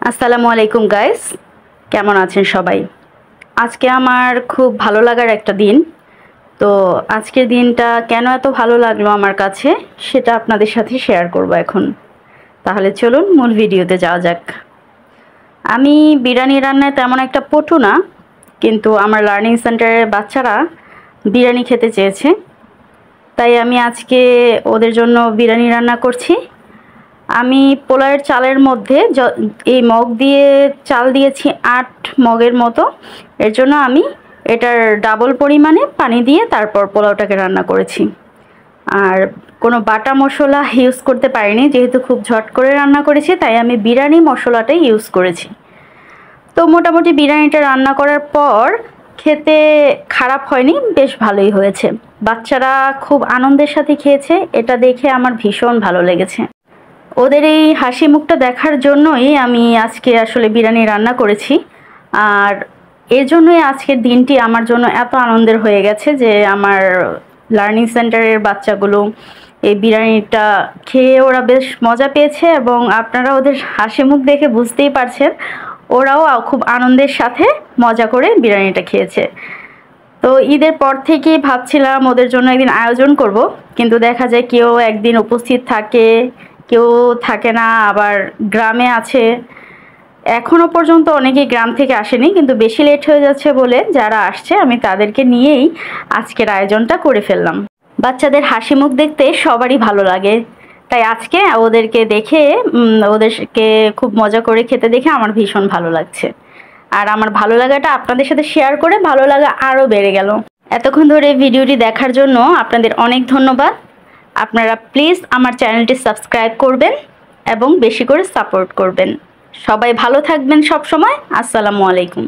আসসালামু আলাইকুম গাইস, কেমন আছেন সবাই? আজকে আমার খুব ভালো লাগার একটা দিন। তো আজকের দিনটা কেন এত ভালো লাগলো আমার কাছে সেটা আপনাদের সাথে শেয়ার করব এখন। তাহলে চলুন মূল ভিডিওতে যাওয়া যাক। আমি বিরিয়ানি রান্নায় তেমন একটা পটু না, কিন্তু আমার লার্নিং সেন্টারের বাচ্চারা বিরিয়ানি খেতে চেয়েছে, তাই আমি আজকে ওদের জন্য বিরিয়ানি রান্না করছি। আমি পোলাওয়ের চালের মধ্যে এই মগ দিয়ে চাল দিয়েছি 8 মগের মতো। এর জন্য আমি এটার ডাবল পরিমাণে পানি দিয়ে তারপর পোলাওটাকে রান্না করেছি। আর কোনো বাটা মশলা ইউজ করতে পারিনি, যেহেতু খুব ঝট করে রান্না করেছি, তাই আমি বিরিয়ানি মশলাটাই ইউজ করেছি। তো মোটামুটি বিরিয়ানিটা রান্না করার পর খেতে খারাপ হয়নি, বেশ ভালোই হয়েছে। বাচ্চারা খুব আনন্দের সাথে খেয়েছে, এটা দেখে আমার ভীষণ ভালো লেগেছে। ওদের এই হাসি মুখটা দেখার জন্যই আমি আজকে আসলে বিরিয়ানি রান্না করেছি। আর এর জন্যই আজকের দিনটি আমার জন্য এত আনন্দের হয়ে গেছে যে আমার লার্নিং সেন্টারের বাচ্চাগুলো এই বিরিয়ানিটা খেয়ে ওরা বেশ মজা পেয়েছে, এবং আপনারা ওদের হাসি মুখ দেখে বুঝতেই পারছেন ওরাও খুব আনন্দের সাথে মজা করে বিরিয়ানিটা খেয়েছে। তো ঈদের পর থেকেই ভাবছিলাম ওদের জন্য একদিন আয়োজন করব, কিন্তু দেখা যায় কেউ একদিন উপস্থিত থাকে, কেউ থাকে না, আবার গ্রামে আছে। এখনও পর্যন্ত অনেকেই গ্রাম থেকে আসেনি, কিন্তু বেশি লেট হয়ে যাচ্ছে বলে যারা আসছে আমি তাদেরকে নিয়েই আজকের আয়োজনটা করে ফেললাম। বাচ্চাদের হাসি মুখ দেখতে সবারই ভালো লাগে, তাই আজকে ওদেরকে দেখে ওদেরকে খুব মজা করে খেতে দেখে আমার ভীষণ ভালো লাগছে। আর আমার ভালো লাগাটা আপনাদের সাথে শেয়ার করে ভালো লাগা আরও বেড়ে গেল। এতক্ষণ ধরে ভিডিওটি দেখার জন্য আপনাদের অনেক ধন্যবাদ। আপনারা প্লিজ আমার চ্যানেলটি সাবস্ক্রাইব করবেন এবং বেশি করে সাপোর্ট করবেন। সবাই ভালো থাকবেন সব সময়। আসসালামু আলাইকুম।